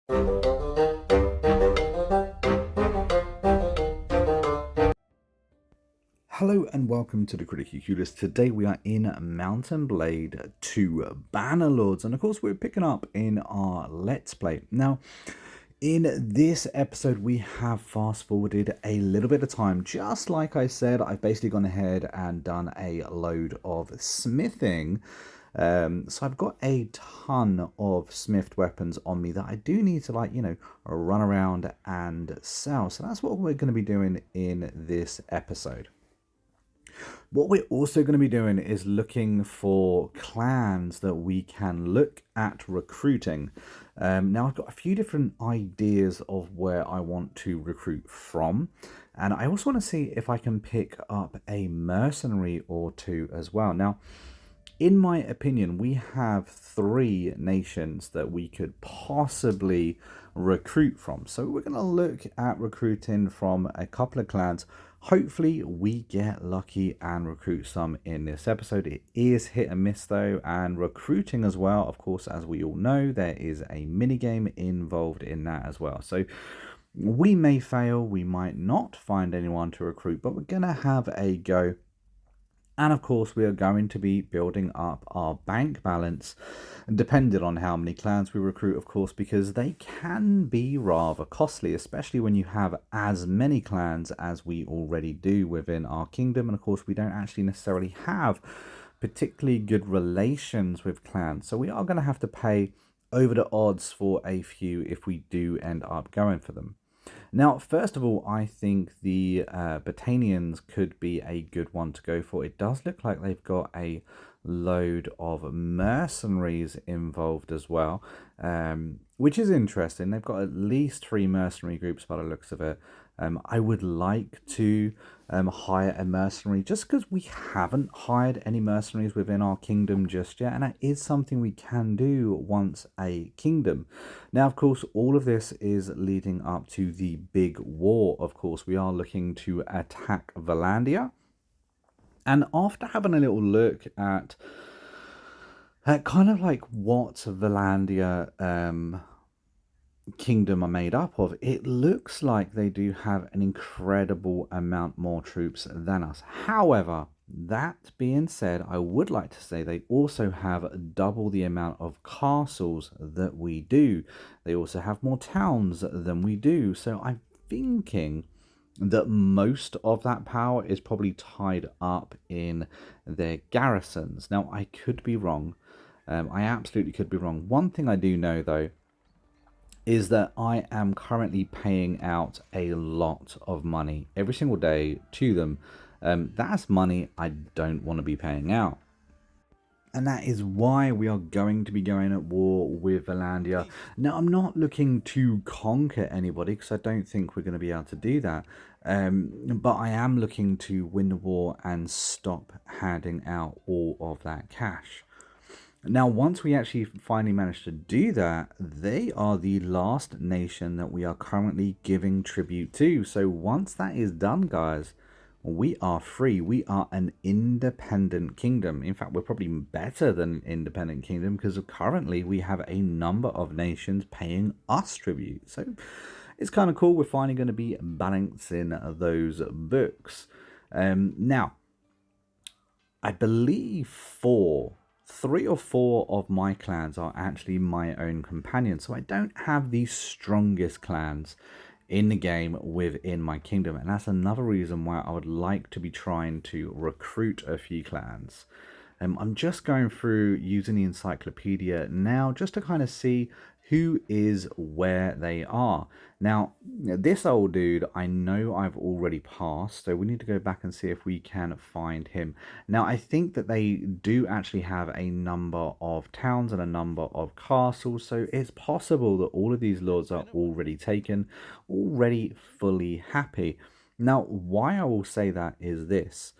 Hello and welcome to the Critically Curious. Today we are in Mountain Blade 2 Bannerlords, and of course we're picking up in our Let's Play. Now, in this episode we have fast forwarded a little bit of time. Just like I said, I've basically gone ahead and done a load of smithing. So I've got a ton of smithed weapons on me that I do need to, run around and sell. So that's what we're going to be doing in this episode. What we're also going to be doing is looking for clans that we can look at recruiting. Now I've got a few different ideas of where I want to recruit from, and I also want to see if I can pick up a mercenary or two as well. Now, in my opinion, we have 3 nations that we could possibly recruit from. So we're going to look at recruiting from a couple of clans. Hopefully we get lucky and recruit some in this episode. It is hit and miss though, and recruiting as well, of course, as we all know, there is a mini game involved in that as well. So we may fail, we might not find anyone to recruit, but we're going to have a go. And of course, we are going to be building up our bank balance, depending on how many clans we recruit, of course, because they can be rather costly, especially when you have as many clans as we already do within our kingdom. And of course, we don't actually necessarily have particularly good relations with clans. So we are going to have to pay over the odds for a few if we do end up going for them. Now, first of all, I think the Botanians could be a good one to go for. It does look like they've got a load of mercenaries involved as well, which is interesting. They've got at least 3 mercenary groups by the looks of it. I would like to hire a mercenary just because we haven't hired any mercenaries within our kingdom just yet, and that is something we can do once a kingdom. Now, of course, all of this is leading up to the big war. Of course, we are looking to attack Valandia, and after having a little look at kind of like what Valandia kingdom are made up of, it looks like they do have an incredible amount more troops than us. However, that being said, I would like to say they also have double the amount of castles that we do. They also have more towns than we do. So I'm thinking that most of that power is probably tied up in their garrisons. Now, I could be wrong. I absolutely could be wrong. One thing I do know, though, is that I am currently paying out a lot of money every single day to them. That's money I don't want to be paying out. And that is why we are going to be going at war with Valandia. Now, I'm not looking to conquer anybody because I don't think we're going to be able to do that. But I am looking to win the war and stop handing out all of that cash. Now, once we actually finally manage to do that, they are the last nation that we are currently giving tribute to. So once that is done, guys, we are free. We are an independent kingdom. In fact, we're probably better than an independent kingdom because currently we have a number of nations paying us tribute. So it's kind of cool. We're finally going to be balancing those books. Now, I believe 3 or 4 of my clans are actually my own companions, so I don't have the strongest clans in the game within my kingdom, and that's another reason why I would like to be trying to recruit a few clans. I'm just going through using the encyclopedia now just to kind of see who is where they are. Now, this old dude, I know I've already passed, so we need to go back and see if we can find him. Now, I think that they do actually have a number of towns and a number of castles, so it's possible that all of these lords are already taken, already fully happy. Now, why I will say that is this.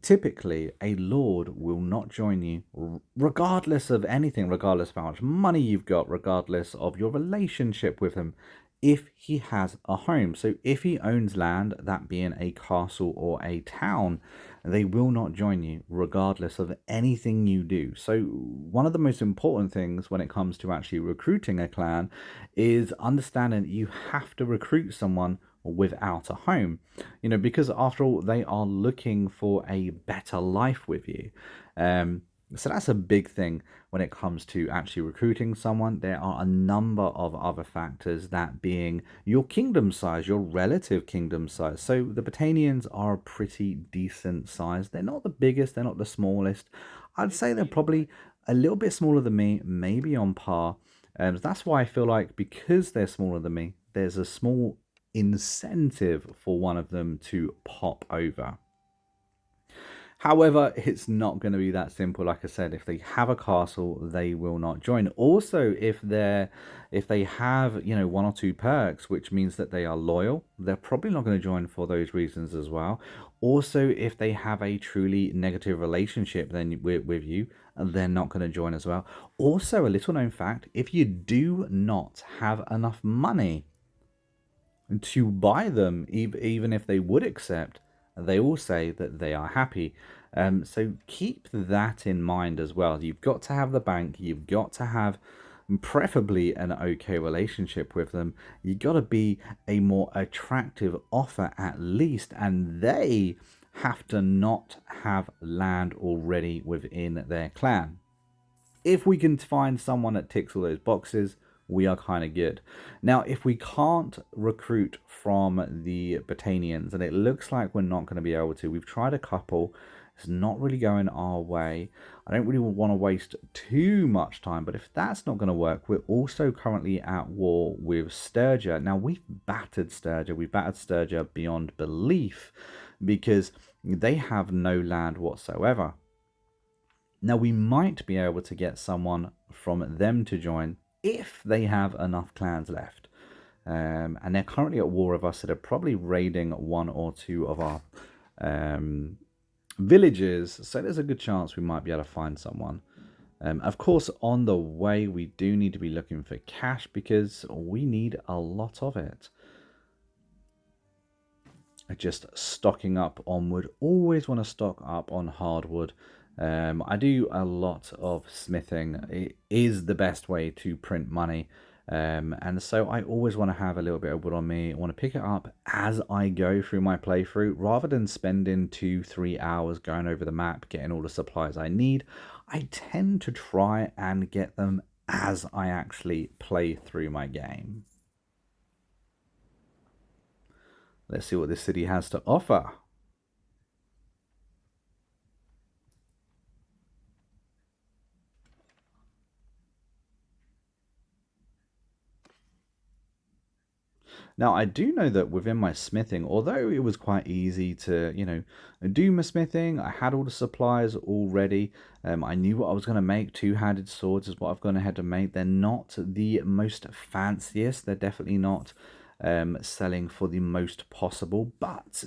Typically, a lord will not join you regardless of anything, regardless of how much money you've got, regardless of your relationship with him, if he has a home. So if he owns land, that being a castle or a town, they will not join you regardless of anything you do. So one of the most important things when it comes to actually recruiting a clan is understanding that you have to recruit someone without a home, because after all, they are looking for a better life with you. So that's a big thing when it comes to actually recruiting someone. There are a number of other factors, that being your kingdom size, your relative kingdom size. So the Britannians are a pretty decent size. They're not the biggest, they're not the smallest. I'd say they're probably a little bit smaller than me, maybe on par. That's why I feel like, because they're smaller than me, there's a small incentive for one of them to pop over. However, it's not going to be that simple. Like I said, if they have a castle, they will not join. Also, if they have, one or two perks, which means that they are loyal, they're probably not going to join for those reasons as well. Also, if they have a truly negative relationship then with you, they're not going to join as well. Also, a little known fact, if you do not have enough money to buy them, even if they would accept, they all say that they are happy. So keep that in mind as well. You've got to have the bank, you've got to have preferably an okay relationship with them. You've got to be a more attractive offer at least, and they have to not have land already within their clan. If we can find someone that ticks all those boxes, we are kind of good. Now, if we can't recruit from the Britannians, and it looks like we're not going to be able to, we've tried a couple, it's not really going our way. I don't really want to waste too much time, but if that's not going to work, we're also currently at war with Sturgia. Now, we've battered Sturgia beyond belief, because they have no land whatsoever. Now, we might be able to get someone from them to join if they have enough clans left. And they're currently at war with us, so they're probably raiding one or two of our villages. So there's a good chance we might be able to find someone. Of course, on the way, we do need to be looking for cash, because we need a lot of it. Just stocking up on wood. Always want to stock up on hardwood. I do a lot of smithing. It is the best way to print money. And so I always want to have a little bit of wood on me. I want to pick it up as I go through my playthrough, rather than spending 2-3 hours going over the map, getting all the supplies I need. I tend to try and get them as I actually play through my game. Let's see what this city has to offer. Now, I do know that within my smithing, although it was quite easy to, do my smithing, I had all the supplies already. I knew what I was going to make. Two-handed swords is what I've gone ahead to make. They're not the most fanciest. They're definitely not selling for the most possible. But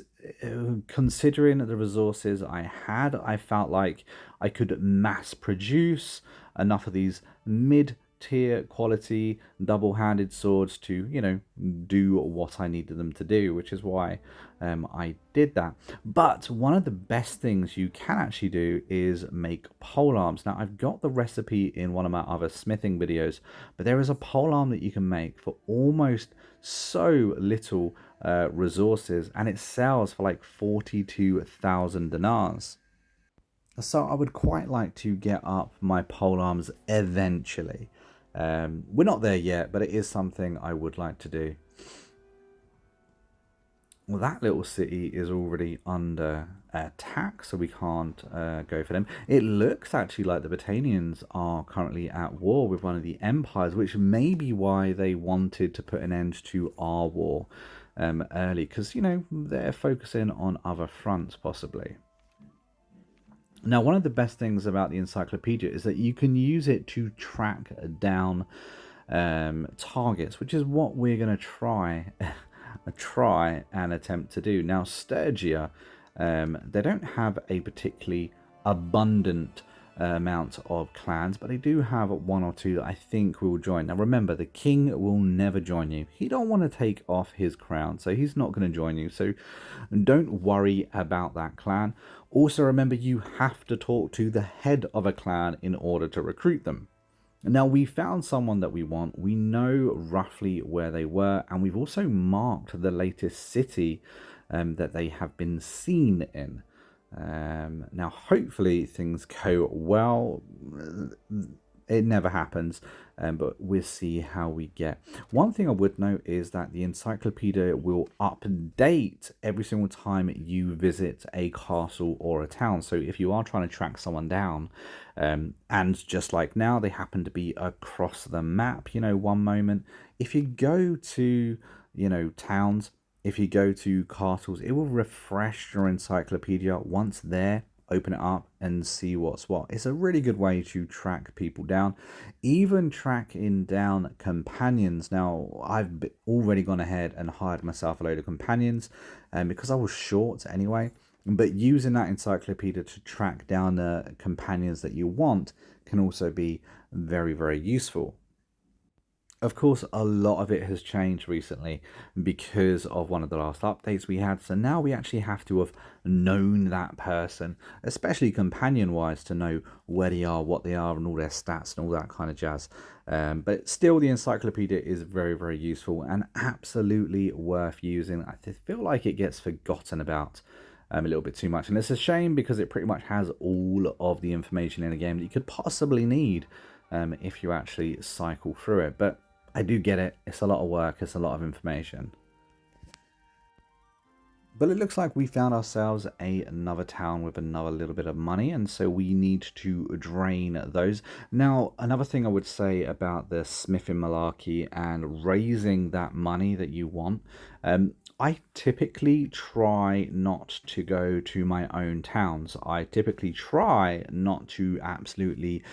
considering the resources I had, I felt like I could mass produce enough of these mid-tier quality double-handed swords to do what I needed them to do, which is why I did that. But one of the best things you can actually do is make pole arms. Now, I've got the recipe in one of my other smithing videos, but there is a pole arm that you can make for almost so little resources, and it sells for like 42,000 dinars. So I would quite like to get up my pole arms eventually. We're not there yet, but it is something I would like to do. Well, that little city is already under attack, so we can't go for them. It looks actually like the Britannians are currently at war with one of the empires, which may be why they wanted to put an end to our war early, because, they're focusing on other fronts, possibly. Now, one of the best things about the encyclopedia is that you can use it to track down targets, which is what we're going to try and attempt to do. Now, Sturgia They don't have a particularly abundant amount of clans, but they do have one or two that I think will join. Now remember, the king will never join you. He don't want to take off his crown, so he's not going to join you. So don't worry about that clan. Also remember, you have to talk to the head of a clan in order to recruit them. Now we found someone that we want. We know roughly where they were, and we've also marked the latest city that they have been seen in. Now, hopefully things go well. It never happens, but we'll see how we get. One thing I would note is that the encyclopedia will update every single time you visit a castle or a town. So if you are trying to track someone down, and just like now, they happen to be across the map, one moment. If you go to, towns, if you go to castles, it will refresh your encyclopedia. Once there, open it up and see what's what. It's a really good way to track people down, even tracking down companions. Now, I've already gone ahead and hired myself a load of companions, because I was short anyway. But using that encyclopedia to track down the companions that you want can also be very, very useful. Of course, a lot of it has changed recently because of one of the last updates we had. So now we actually have to have known that person, especially companion-wise, to know where they are, what they are, and all their stats and all that kind of jazz. But still, the encyclopedia is very, very useful and absolutely worth using. I feel like it gets forgotten about a little bit too much. And it's a shame because it pretty much has all of the information in a game that you could possibly need if you actually cycle through it. But I do get it. It's a lot of work. It's a lot of information. But it looks like we found ourselves another town with another little bit of money, and so we need to drain those. Now, another thing I would say about the smithing malarkey and raising that money that you want, I typically try not to go to my own towns. I typically try not to absolutely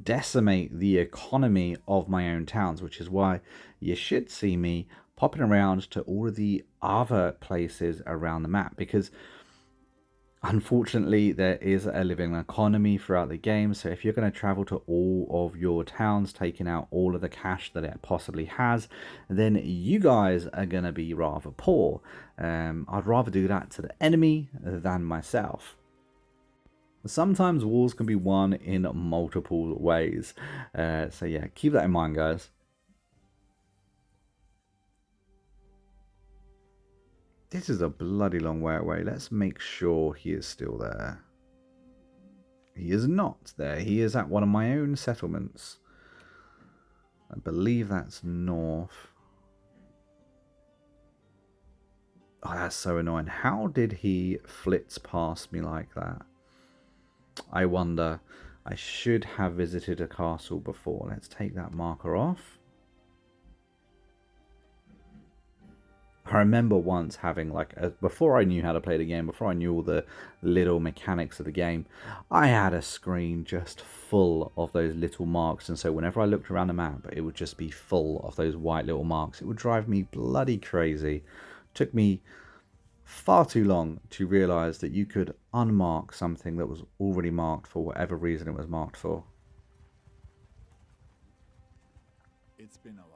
decimate the economy of my own towns, which is why you should see me popping around to all of the other places around the map, because unfortunately there is a living economy throughout the game. So if you're going to travel to all of your towns, taking out all of the cash that it possibly has, then you guys are going to be rather poor. I'd rather do that to the enemy than myself. Sometimes wars can be won in multiple ways, so yeah, keep that in mind, guys. This is a bloody long way away. Let's make sure he is still there. He is not there. He is at one of my own settlements. I believe that's north. Oh, that's so annoying. How did he flitz past me like that? I wonder. I should have visited a castle before. Let's take that marker off. I remember once having before I knew how to play the game, before I knew all the little mechanics of the game, I had a screen just full of those little marks. And so whenever I looked around the map, it would just be full of those white little marks. It would drive me bloody crazy. It took me far too long to realize that you could unmark something that was already marked for whatever reason it was marked for. It's been a while.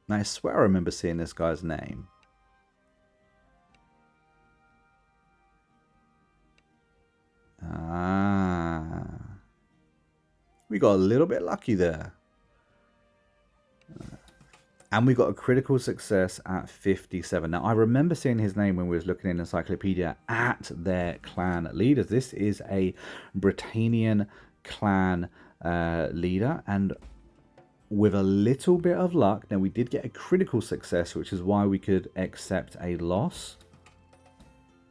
And I swear I remember seeing this guy's name. Ah. We got a little bit lucky there. And we got a critical success at 57. Now, I remember seeing his name when we was looking in the encyclopedia at their clan leaders. This is a Britannian clan leader, and with a little bit of luck, now we did get a critical success, which is why we could accept a loss.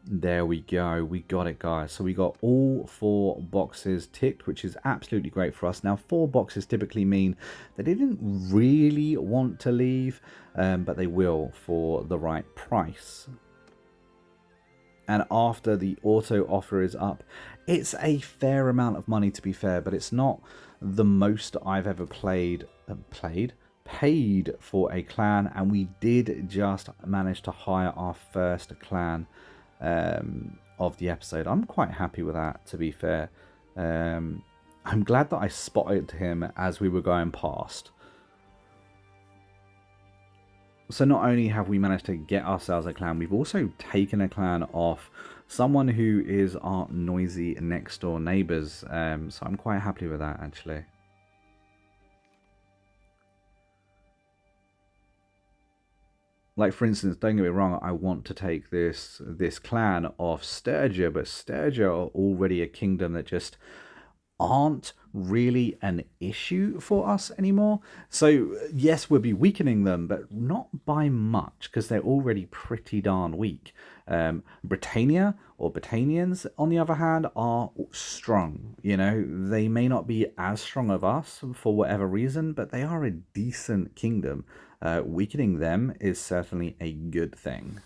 There we go. We got it, guys. So we got all 4 boxes ticked, which is absolutely great for us. Now, 4 boxes typically mean that they didn't really want to leave, but they will for the right price. And after the auto offer is up, it's a fair amount of money, to be fair, but it's not the most I've ever paid for a clan. And we did just manage to hire our first clan of the episode. I'm quite happy with that, to be fair. I'm glad that I spotted him as we were going past. So not only have we managed to get ourselves a clan, we've also taken a clan off someone who is our noisy next door neighbours. So I'm quite happy with that, actually. Like, for instance, don't get me wrong, I want to take this clan off Sturgia, but Sturgia are already a kingdom that just aren't really an issue for us anymore. So yes, we'll be weakening them, but not by much, because they're already pretty darn weak. Britannia or Britannians, on the other hand, are strong. You know, they may not be as strong of us for whatever reason, but they are a decent kingdom. Weakening them is certainly a good thing.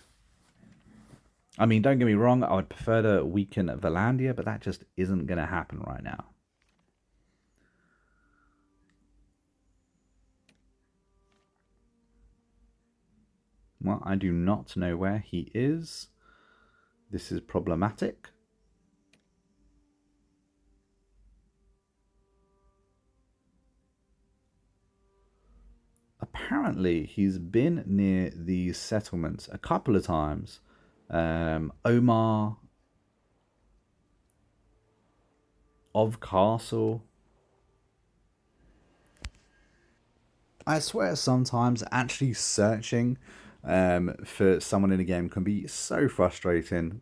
I mean, don't get me wrong, I would prefer to weaken Valandia, but that just isn't going to happen right now. Well, I do not know where he is. This is problematic. Apparently, he's been near these settlements a couple of times. Omar of Castle. I swear sometimes actually searching for someone in a game can be so frustrating.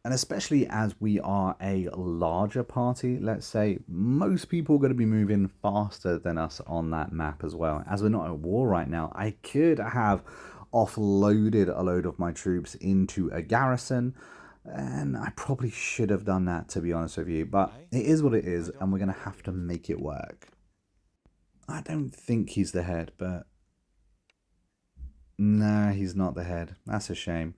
And especially as we are a larger party, let's say, most people are going to be moving faster than us on that map as well. As we're not at war right now, I could have offloaded a load of my troops into a garrison, and I probably should have done that, to be honest with you. But it is what it is, and we're going to have to make it work. I don't think he's the head, but... Nah, he's not the head. That's a shame.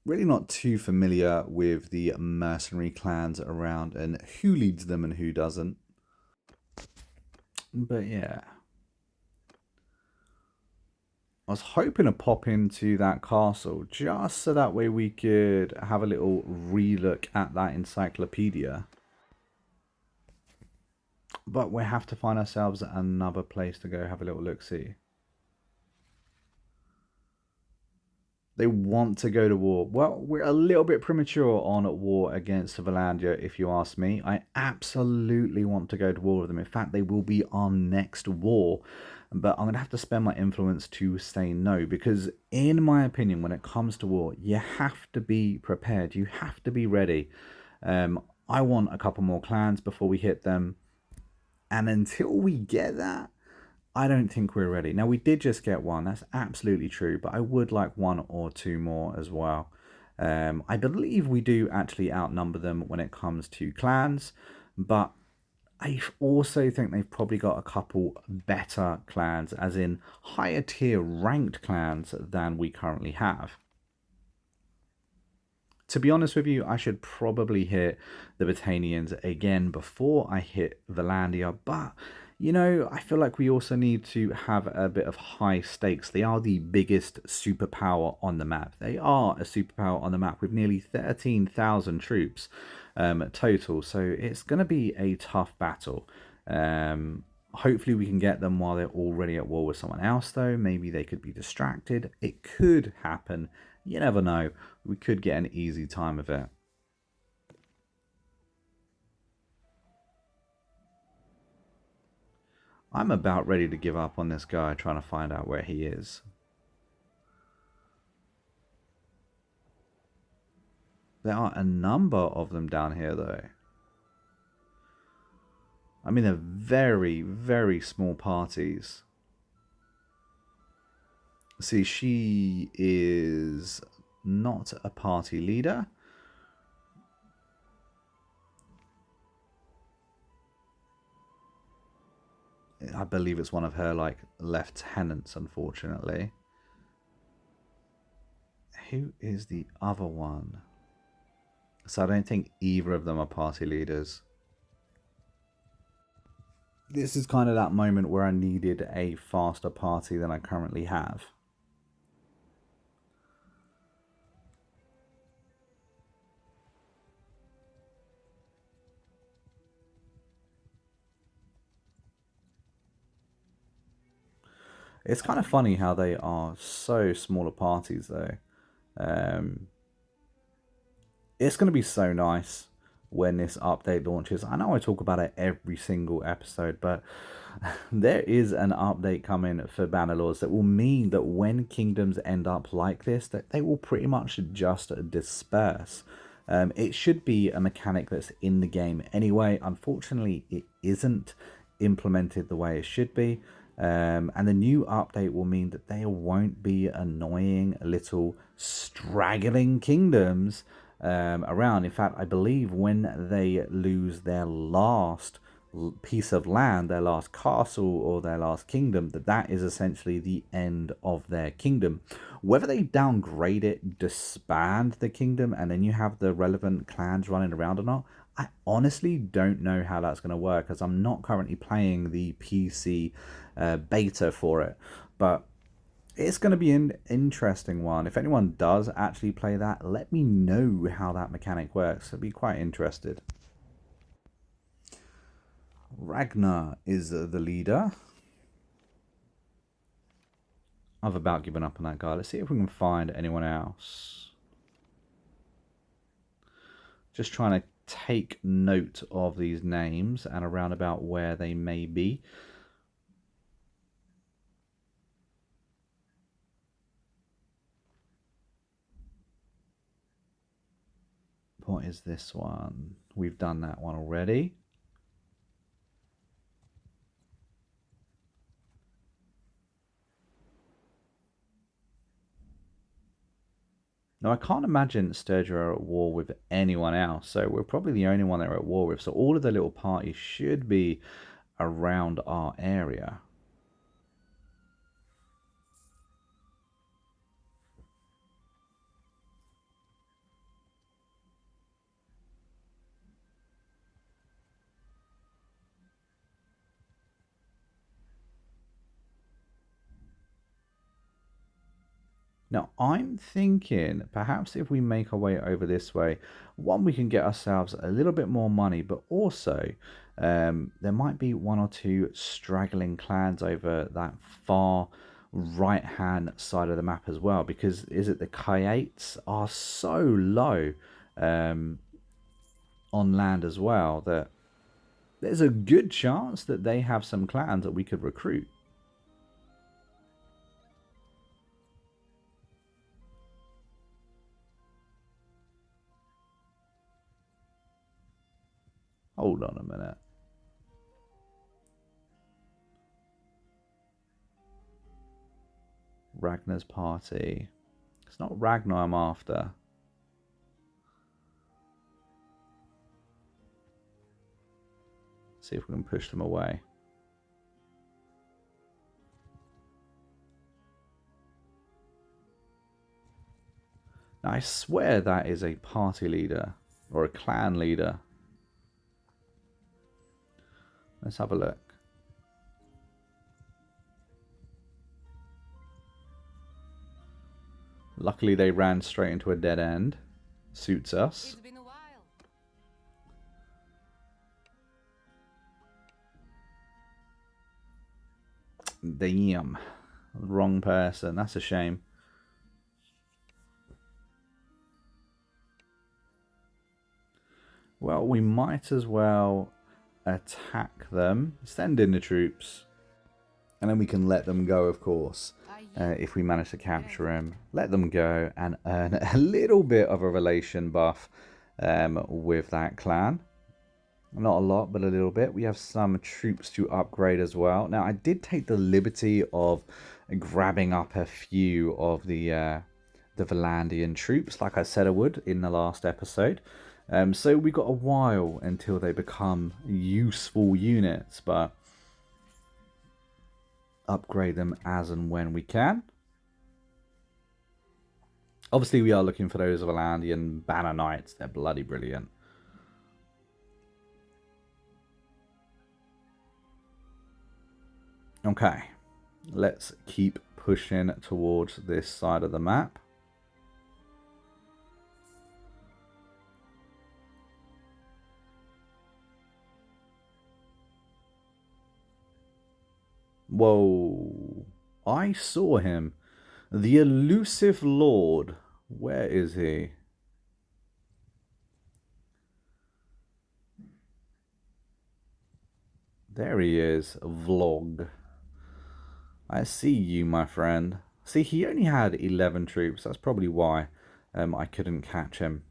Really not too familiar with the mercenary clans around and who leads them and who doesn't. But yeah. I was hoping to pop into that castle just so that way we could have a little relook at that encyclopedia. But we have to find ourselves another place to go have a little look-see. They want to go to war. Well, we're a little bit premature on war against Valandia, if you ask me. I absolutely want to go to war with them. In fact, they will be our next war. But I'm going to have to spend my influence to say no. Because in my opinion, when it comes to war, you have to be prepared. You have to be ready. I want a couple more clans before we hit them. And until we get that, I don't think we're ready. Now, we did just get one. That's absolutely true. But I would like one or two more as well. I believe we do actually outnumber them when it comes to clans. But I also think they've probably got a couple better clans, as in higher tier ranked clans than we currently have. To be honest with you, I should probably hit the Britannians again before I hit Valandia, but you know, I feel like we also need to have a bit of high stakes. They are the biggest superpower on the map. They are a superpower on the map with nearly 13,000 troops total, so it's going to be a tough battle. Hopefully we can get them while they're already at war with someone else, though. Maybe they could be distracted. It could happen. You never know. We could get an easy time of it. I'm about ready to give up on this guy trying to find out where he is. There are a number of them down here, though. I mean, they're very, very small parties. See, she is not a party leader. I believe it's one of her, like, lieutenants, unfortunately. Who is the other one? So I don't think either of them are party leaders. This is kind of that moment where I needed a faster party than I currently have. It's kind of funny how they are so smaller parties, though. Um, it's going to be so nice when this update launches. I know I talk about it every single episode, but there is an update coming for Bannerlords that will mean that when kingdoms end up like this, that they will pretty much just disperse. It should be a mechanic that's in the game anyway. Unfortunately, it isn't implemented the way it should be. And the new update will mean that there won't be annoying little straggling kingdoms around. In fact, I believe when they lose their last piece of land, their last castle or their last kingdom, that is essentially the end of their kingdom. Whether they downgrade it, disband the kingdom, and then you have the relevant clans running around or not, I honestly don't know how that's going to work, as I'm not currently playing the PC beta for it. But it's going to be an interesting one. If anyone does actually play that, let me know how that mechanic works. I'd be quite interested. Ragnar is the leader. I've about given up on that guy. Let's see if we can find anyone else. Just trying to take note of these names and around about where they may be. What is this one? We've done that one already. Now, I can't imagine Sturgia are at war with anyone else, so we're probably the only one they're at war with. So all of the little parties should be around our area. Now, I'm thinking perhaps if we make our way over this way, one, we can get ourselves a little bit more money, but also there might be one or two straggling clans over that far right-hand side of the map as well, because is it the Kyates are so low on land as well that there's a good chance that they have some clans that we could recruit. Hold on a minute. Ragnar's party. It's not Ragnar I'm after. See if we can push them away. Now, I swear that is a party leader or a clan leader. Let's have a look. Luckily, they ran straight into a dead end. Suits us. It's been a while. Damn. Wrong person. That's a shame. Well, we might as well attack them. Send in the troops. And then we can let them go, of course. If we manage to capture them. Let them go and earn a little bit of a relation buff with that clan. Not a lot, but a little bit. We have some troops to upgrade as well. Now, I did take the liberty of grabbing up a few of the Valandian troops, like I said I would in the last episode. So we got a while until they become useful units, but upgrade them as and when we can. Obviously, we are looking for those Valandian Banner Knights. They're bloody brilliant. Okay, let's keep pushing towards this side of the map. Whoa. I saw him. The elusive lord. Where is he? There he is. Vlog. I see you, my friend. See, he only had 11 troops. That's probably why I couldn't catch him.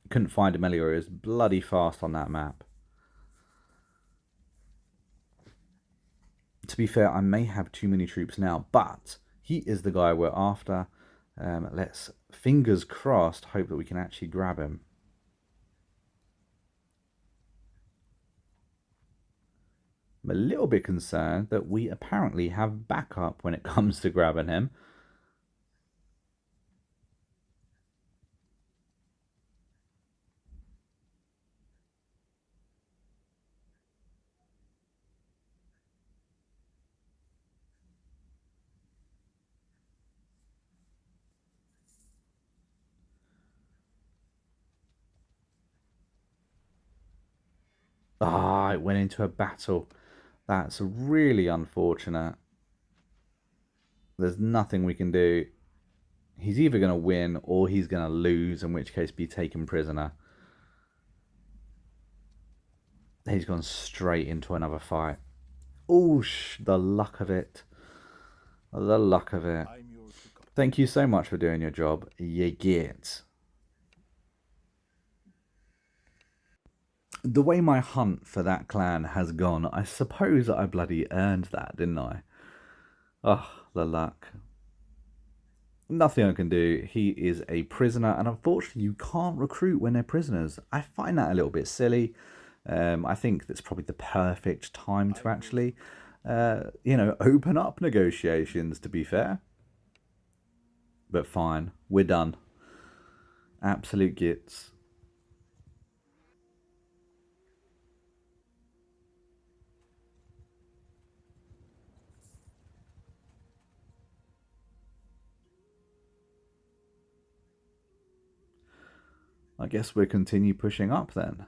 Couldn't find him earlier. He was bloody fast on that map. To be fair, I may have too many troops now, but he is the guy we're after. Let's, fingers crossed, hope that we can actually grab him. I'm a little bit concerned that we apparently have backup when it comes to grabbing him. Ah, it went into a battle. That's really unfortunate. There's nothing we can do. He's either going to win or he's going to lose, in which case be taken prisoner. He's gone straight into another fight. Oosh, the luck of it. The luck of it. Thank you so much for doing your job. You get. The way my hunt for that clan has gone, I suppose I bloody earned that, didn't I? Oh, the luck. Nothing I can do. He is a prisoner, and unfortunately, you can't recruit when they're prisoners. I find that a little bit silly. I think that's probably the perfect time to actually, open up negotiations, to be fair. But fine, we're done. Absolute gits. I guess we'll continue pushing up then.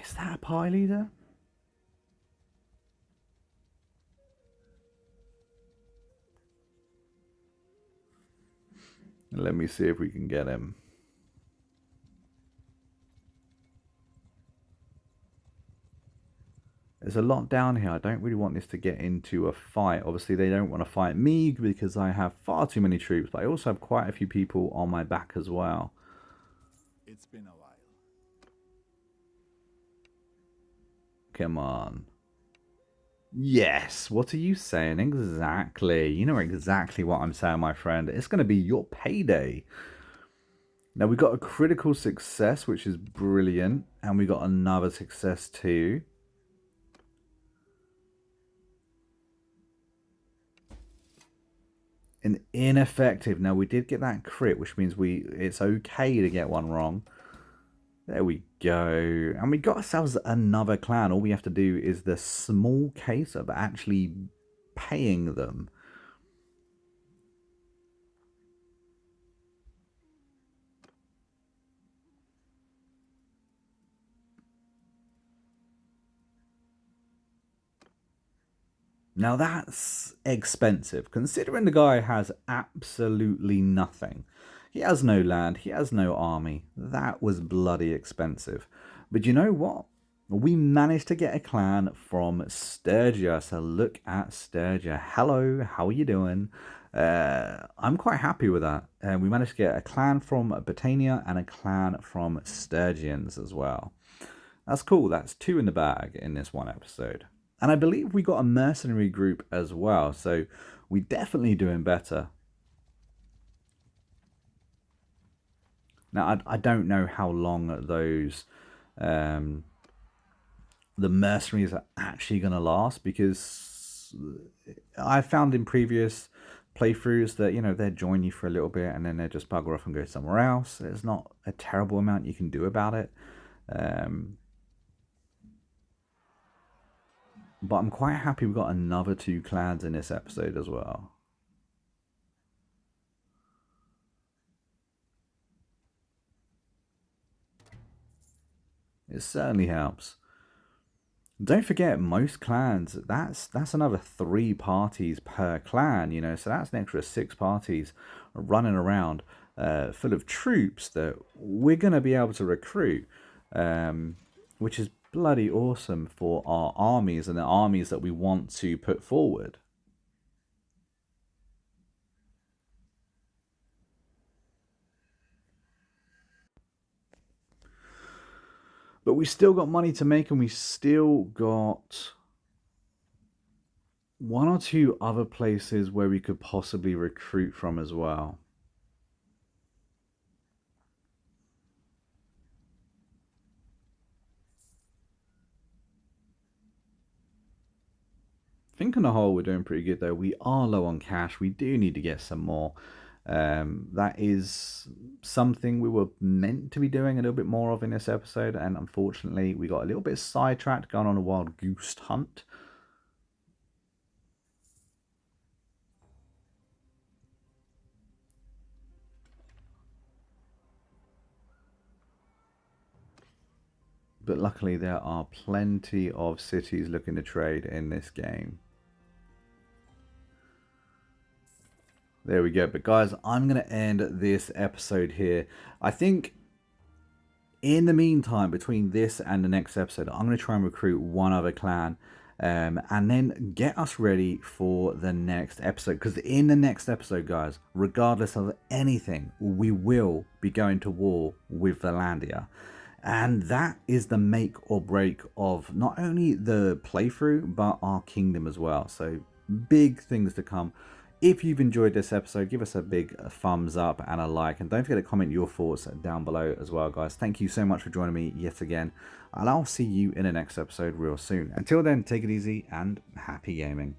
Is that a pie leader? Let me see if we can get him. There's a lot down here. I don't really want this to get into a fight. Obviously, they don't want to fight me because I have far too many troops, but I also have quite a few people on my back as well. It's been a while. Come on. Yes, what are you saying exactly? You know exactly what I'm saying, my friend. It's going to be your payday. Now, we got a critical success, which is brilliant, and we got another success too. An ineffective. Now, we did get that crit, which means it's okay to get one wrong. There we go. And we got ourselves another clan. All we have to do is the small case of actually paying them. Now that's expensive, considering the guy has absolutely nothing. He has no land, he has no army. That was bloody expensive. But you know what? We managed to get a clan from Sturgia. So look at Sturgia. Hello, how are you doing? I'm quite happy with that. We managed to get a clan from Britannia and a clan from Sturgians as well. That's cool. That's two in the bag in this one episode. And I believe we got a mercenary group as well. So we're definitely doing better. Now, I don't know how long those the mercenaries are actually going to last, because I found in previous playthroughs that, they join you for a little bit and then they just bugger off and go somewhere else. There's not a terrible amount you can do about it. But I'm quite happy we got another 2 clans in this episode as well. It certainly helps. Don't forget, most clans, that's another 3 parties per clan, you know, so that's an extra 6 parties running around full of troops that we're going to be able to recruit, which is bloody awesome for our armies and the armies that we want to put forward. But we still got money to make, and we still got 1 or 2 other places where we could possibly recruit from as well. I think on the whole we're doing pretty good though. We are low on cash. We do need to get some more. That is something we were meant to be doing a little bit more of in this episode, and unfortunately we got a little bit sidetracked going on a wild goose hunt. But luckily there are plenty of cities looking to trade in this game. There we go. But guys, I'm going to end this episode here. I think in the meantime, between this and the next episode, I'm going to try and recruit 1 other clan, and then get us ready for the next episode. Because in the next episode, guys, regardless of anything, we will be going to war with Valandia. And that is the make or break of not only the playthrough, but our kingdom as well. So big things to come. If you've enjoyed this episode, give us a big thumbs up and a like. And don't forget to comment your thoughts down below as well, guys. Thank you so much for joining me yet again. And I'll see you in the next episode real soon. Until then, take it easy and happy gaming.